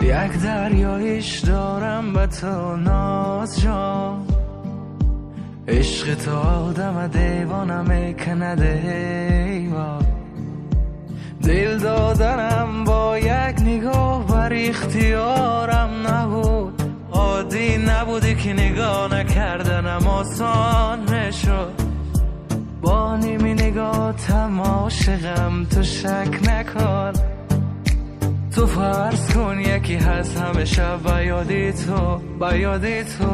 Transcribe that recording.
یک دریایش دارم به تو ناز جان، عشق تو آدم دیوانه میکنه دیوان. دل دادنم با یک نگاه بر اختیارم نبود، عادی نبودی که نگاه نکردنم آسان میشد. با نیمی نگاهتم عاشقم تو شک نکن، تو فرض کن یکی هست همیشه با یادی تو، با یادی تو.